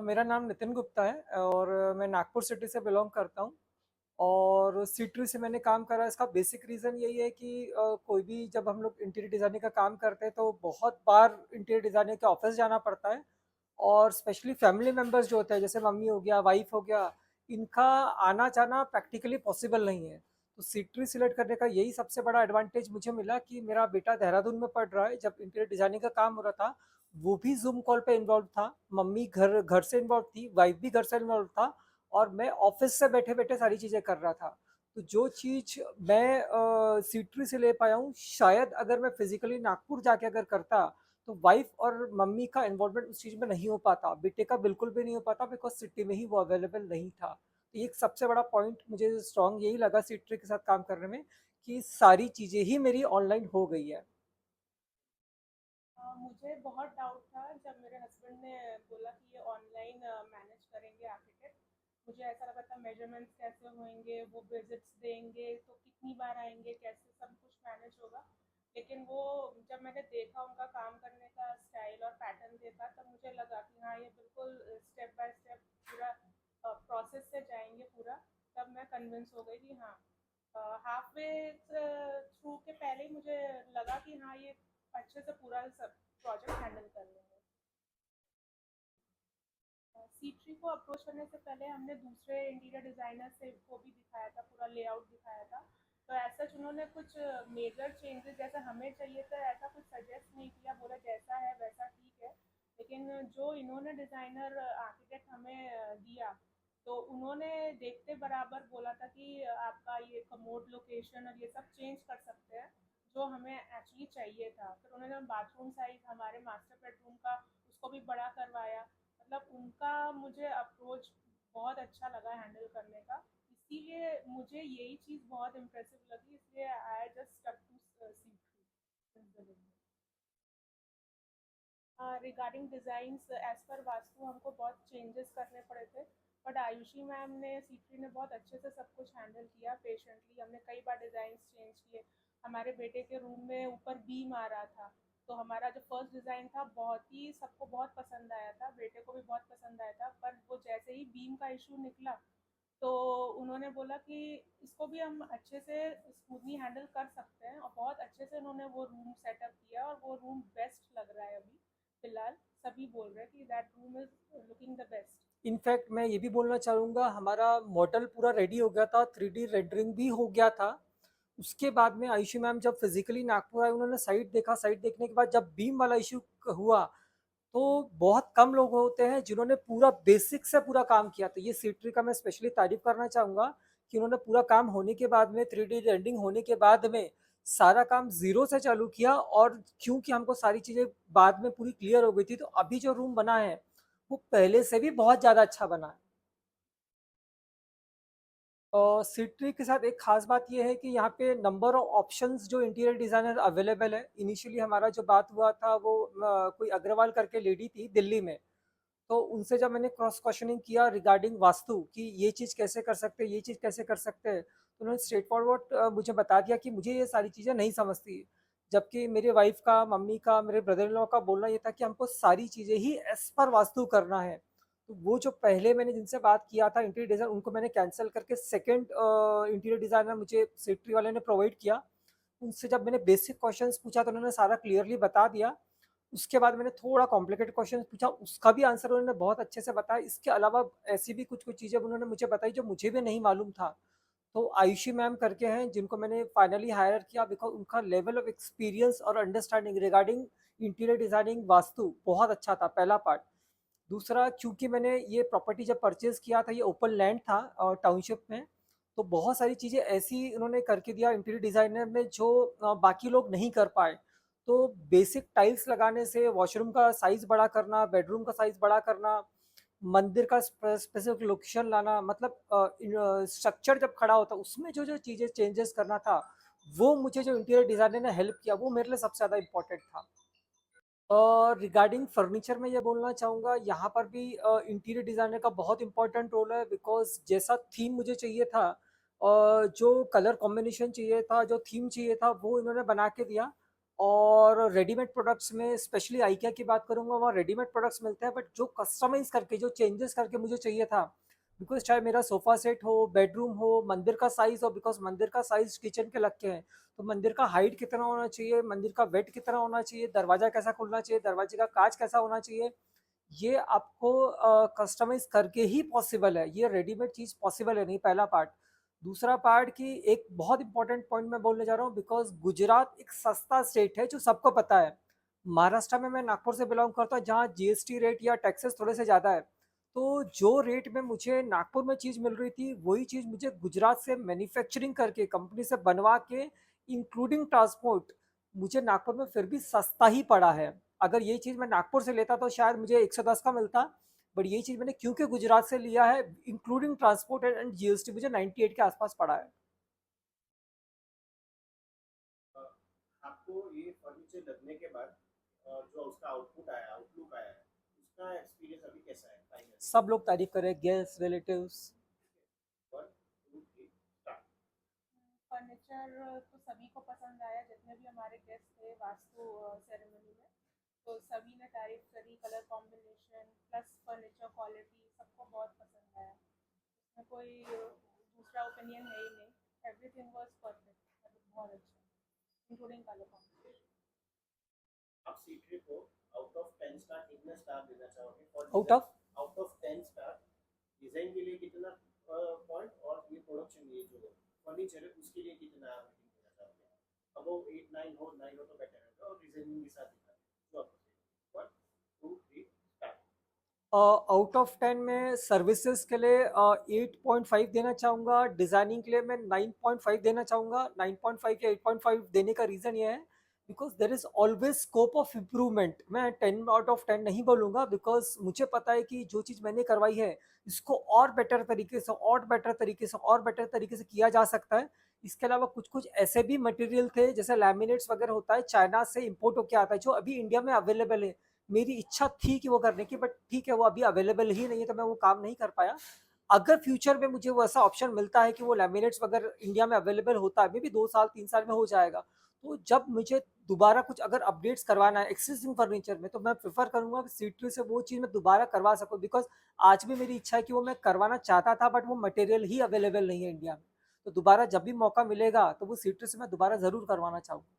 मेरा नाम नितिन गुप्ता है और मैं नागपुर सिटी से बिलोंग करता हूँ। और सीट्री से मैंने काम करा, इसका बेसिक रीज़न यही है कि कोई भी जब हम लोग इंटीरियर डिज़ाइनिंग का काम करते हैं तो बहुत बार इंटीरियर डिज़ाइनिंग के ऑफिस जाना पड़ता है। और स्पेशली फैमिली मेम्बर्स जो होते हैं, जैसे मम्मी हो गया, वाइफ हो गया, इनका आना जाना प्रैक्टिकली पॉसिबल नहीं है। तो सीट्री सिलेक्ट करने का यही सबसे बड़ा एडवांटेज मुझे मिला कि मेरा बेटा देहरादून में पढ़ रहा है। जब इंटीरियर डिज़ाइनिंग का काम हो रहा था, वो भी ज़ूम कॉल पे इन्वॉल्व था, मम्मी घर घर से इन्वॉल्व थी, वाइफ भी घर से इन्वॉल्व था, और मैं ऑफिस से बैठे-बैठे सारी चीज़ें कर रहा था। तो जो चीज़ मैं सीट्री से ले पाया हूँ, शायद अगर मैं फिज़िकली नागपुर जाके अगर करता, तो वाइफ और मम्मी का इन्वॉल्वमेंट उस चीज़ में नहीं हो पाता, बेटे का बिल्कुल भी नहीं हो पाता, बिकॉज़ सिटी में ही वो अवेलेबल नहीं था। तो ये एक सबसे बड़ा पॉइंट मुझे स्ट्रॉन्ग यही लगा सीट्री के साथ काम करने में, कि सारी चीज़ें ही मेरी ऑनलाइन हो गई है। मुझे बहुत डाउट था जब मेरे हस्बैंड ने बोला कि ये ऑनलाइन मैनेज करेंगे आर्किटेक्ट। मुझे ऐसा लगा था मेजरमेंट्स कैसे होंगे, वो विजिट्स देंगे तो कितनी बार आएंगे, कैसे सब कुछ मैनेज होगा। लेकिन वो जब मैंने देखा उनका काम करने का स्टाइल और पैटर्न देखा, तब मुझे लगा कि हाँ, ये बिल्कुल स्टेप बाय स्टेप पूरा प्रोसेस से जाएंगे पूरा। तब मैं कन्विंस हो गई कि हाँ, हाफ वे थ्रू के पहले ही मुझे लगा कि हाँ, ये अच्छे से पूरा सब प्रोजेक्ट हैंडल कर लेंगे। C3 को अप्रोच करने से पहले हमने दूसरे इंटीरियर डिजाइनर से को भी दिखाया था, पूरा लेआउट दिखाया था। तो ऐसा उन्होंने कुछ मेजर चेंजेस जैसा हमें चाहिए था ऐसा कुछ सजेस्ट नहीं किया, बोला जैसा है वैसा ठीक है। लेकिन जो इन्होंने डिजाइनर आर्किटेक्ट हमें दिया, तो उन्होंने देखते बराबर बोला था कि आपका ये कमोड लोकेशन और ये सब चेंज कर सकते हैं, जो हमें एक्चुअली चाहिए था। फिर उन्होंने बाथरूम साइज हमारे मास्टर बेडरूम का उसको भी बड़ा करवाया। मतलब उनका मुझे अप्रोच बहुत अच्छा लगा हैंडल करने का। इसीलिए मुझे यही चीज़ बहुत इम्प्रेसिव लगी, इसलिए I just stuck to see three. Regarding designs as पर वास्तु हमको बहुत चेंजेस करने पड़े थे। बट आयुषी मैम ने, सीट्री ने बहुत अच्छे से सब कुछ हैंडल किया पेशेंटली। हमने कई बार डिज़ाइंस चेंज किए। हमारे बेटे के रूम में ऊपर बीम आ रहा था, तो हमारा जो फर्स्ट डिज़ाइन था बहुत ही सबको बहुत पसंद आया था, बेटे को भी बहुत पसंद आया था। पर वो जैसे ही बीम का इशू निकला, तो उन्होंने बोला कि इसको भी हम अच्छे से स्मूथली हैंडल कर सकते हैं। और बहुत अच्छे से उन्होंने वो रूम सेटअप किया और वो रूम बेस्ट लग रहा है अभी फिलहाल। सभी बोल रहे हैं कि that room is looking the best. In fact मैं ये भी बोलना चाहूँगा, हमारा मॉडल पूरा रेडी हो गया था, 3D रेंडरिंग भी हो गया था। उसके बाद में आयुषी मैम जब फिजिकली नागपुर आए, उन्होंने साइट देखा, साइट देखने के बाद जब बीम वाला इशू हुआ, तो बहुत कम लोग होते हैं जिन्होंने पूरा बेसिक से पूरा काम किया। तो ये सीट्री का मैं स्पेशली तारीफ करना चाहूँगा कि उन्होंने पूरा काम होने के बाद में, 3D रेंडरिंग होने के बाद में, सारा काम ज़ीरो से चालू किया। और क्योंकि हमको सारी चीज़ें बाद में पूरी क्लियर हो गई थी, तो अभी जो रूम बना है, वो पहले से भी बहुत ज़्यादा अच्छा बना है। और सीट्री के साथ एक खास बात ये है कि यहाँ पे नंबर ऑफ ऑप्शंस जो इंटीरियर डिज़ाइनर अवेलेबल है। इनिशियली हमारा जो बात हुआ था, वो कोई अग्रवाल करके लेडी थी दिल्ली में। तो उनसे जब मैंने क्रॉस क्वेश्चनिंग किया रिगार्डिंग वास्तु कि ये चीज़ कैसे कर सकते हैं, ये चीज़ कैसे कर सकते हैं, तो उन्होंने स्ट्रेट फॉरवर्ड मुझे बता दिया कि मुझे ये सारी चीज़ें नहीं समझती। जबकि मेरे वाइफ का, मम्मी का, मेरे ब्रदर इन लॉ का बोलना ये था कि हमको सारी चीज़ें ही एज पर वास्तु करना है। तो वो जो पहले मैंने जिनसे बात किया था इंटीरियर डिज़ाइन, उनको मैंने कैंसिल करके सेकंड इंटीरियर डिज़ाइनर मुझे सेक्रेटरी वाले ने प्रोवाइड किया। उनसे जब मैंने बेसिक क्वेश्चंस पूछा, तो उन्होंने सारा क्लियरली बता दिया। उसके बाद मैंने थोड़ा कॉम्प्लिकेटेड क्वेश्चन पूछा, उसका भी आंसर उन्होंने बहुत अच्छे से बताया। इसके अलावा ऐसी भी कुछ कुछ चीज़ें उन्होंने मुझे बताई जो मुझे भी नहीं मालूम था। तो आयुषी मैम करके हैं जिनको मैंने फाइनली हायर किया, बिकॉज उनका लेवल ऑफ एक्सपीरियंस और understanding regarding interior designing vastu बहुत अच्छा था, पहला पार्ट। दूसरा, क्योंकि मैंने ये प्रॉपर्टी जब परचेज किया था, ये ओपन लैंड था और टाउनशिप में, तो बहुत सारी चीज़ें ऐसी उन्होंने करके दिया इंटीरियर डिज़ाइनर में जो बाकी लोग नहीं कर पाए। तो बेसिक टाइल्स लगाने से वॉशरूम का साइज़ बड़ा करना, बेडरूम का साइज़ बड़ा करना, मंदिर का स्पेसिफिक लोकेशन लाना, मतलब स्ट्रक्चर जब खड़ा होता उसमें जो जो चीज़ें चेंजेस करना था, वो मुझे जो इंटीरियर डिज़ाइनर ने हेल्प किया, वो मेरे लिए सबसे ज़्यादा इम्पोर्टेंट था। और रिगार्डिंग फर्नीचर में ये बोलना चाहूँगा, यहाँ पर भी इंटीरियर डिज़ाइनर का बहुत इंपॉर्टेंट रोल है, बिकॉज जैसा थीम मुझे चाहिए था और जो कलर कॉम्बिनेशन चाहिए था, जो थीम चाहिए था, वो इन्होंने बना के दिया। और रेडीमेड प्रोडक्ट्स में स्पेशली आइकिया की बात करूँगा, वहाँ रेडीमेड प्रोडक्ट्स मिलते हैं, बट जो कस्टमाइज़ करके, जो चेंजेस करके मुझे चाहिए था, बिकॉज़ चाहे मेरा सोफ़ा सेट हो, बेडरूम हो, मंदिर का साइज़ हो, बिकॉज़ मंदिर का साइज़ किचन के लग के है, तो मंदिर का हाइट कितना होना चाहिए, मंदिर का वेट कितना होना चाहिए, दरवाज़ा कैसा खुलना चाहिए, दरवाजे का काँच कैसा होना चाहिए, ये आपको कस्टमाइज़ करके ही पॉसिबल है। ये रेडीमेड चीज़ पॉसिबल है नहीं, पहला पार्ट। दूसरा पार्ट कि एक बहुत इंपॉर्टेंट पॉइंट मैं बोलने जा रहा हूँ, बिकॉज़ गुजरात एक सस्ता स्टेट है जो सबको पता है। महाराष्ट्र में मैं नागपुर से बिलॉन्ग करता हूँ, जहाँ जीएसटी रेट या टैक्सेस थोड़े से ज़्यादा है। तो जो रेट में मुझे नागपुर में चीज़ मिल रही थी, वही चीज़ मुझे गुजरात से मैन्युफैक्चरिंग करके, कंपनी से बनवा के, इंक्लूडिंग ट्रांसपोर्ट, मुझे नागपुर में फिर भी सस्ता ही पड़ा है। अगर ये चीज़ मैं नागपुर से लेता तो शायद मुझे 110 का मिलता, बट ये चीज़ मैंने क्योंकि गुजरात से लिया है, इंक्लूडिंग ट्रांसपोर्ट एंड जीएसटी, मुझे 98 के आसपास पड़ा है। अ, आपको ये फर्नीचर लगने के बाद जो उसका आउटपुट आया, आउटलुक आया है, उसका एक्सपीरियंस अभी कैसा है फाइनल? सब लोग तारीफ करे, guest relatives. One two three start. Furniture तो सभी को पसंद आया, जितने भी हमारे गेस्ट थे वास्तु सेरेमनी में, तो सभी ने तारीफ करी। Colour combination plus furniture quality सबको बहुत पसंद आया। इसमें कोई दूसरा ओपिनियन है ही नहीं। एवरीथिंग वाज परफेक्ट, बहुत अच्छा, इंक्लूडिंग कलर कॉम्बिनेशन। आप सी ट्री को आउट ऑफ 10 स्टार कितने स्टार देना चाहोगे for out design? Of out of 10 star design के लिए कितना पॉइंट, और ये प्रोडक्शन, ये जो फर्नीचर है उसके लिए कितना रेटिंग देना चाहोगे? अबव 8 9 हो, 9 हो तो बेटर है, और डिजाइनिंग के साथ दिखा जो आपको चाहिए। One two three start. Out of 10 में सर्विसेज के लिए 8.5 देना चाहूँगा, डिज़ाइनिंग के लिए मैं 9.5 देना चाहूँगा। 9.5 या 8.5 देने का रीज़न ये है, because there is always scope of improvement. मैं 10 आउट ऑफ 10 नहीं बोलूँगा, बिकॉज मुझे पता है कि जो चीज़ मैंने करवाई है, इसको और बेटर तरीके से, और बेटर तरीके से, और बेटर तरीके से किया जा सकता है। इसके अलावा कुछ कुछ ऐसे भी मटेरियल थे, जैसे लैमिनेट्स वगैरह होता है, चाइना से इम्पोर्ट होकर आता है, जो अभी इंडिया में अवेलेबल है। मेरी इच्छा थी कि वो करने की, बट ठीक है, वो अभी अवेलेबल ही नहीं है, तो मैं वो काम नहीं कर पाया। अगर फ्यूचर में मुझे वो ऐसा ऑप्शन मिलता है कि वो लैमिनेट्स वगैरह इंडिया में अवेलेबल होता है, मे बी 2 साल 3 साल में हो जाएगा, तो जब मुझे दोबारा कुछ अगर अपडेट्स करवाना है एक्सिस्टिंग फर्नीचर में, तो मैं प्रेफर करूंगा कि सीट्री से वो चीज़ मैं दोबारा करवा सकूं, बिकॉज आज भी मेरी इच्छा है कि वो मैं करवाना चाहता था, बट वो मटेरियल ही अवेलेबल नहीं है इंडिया में। तो दोबारा जब भी मौका मिलेगा, तो वो सीट्री से मैं दोबारा ज़रूर करवाना चाहूँगा।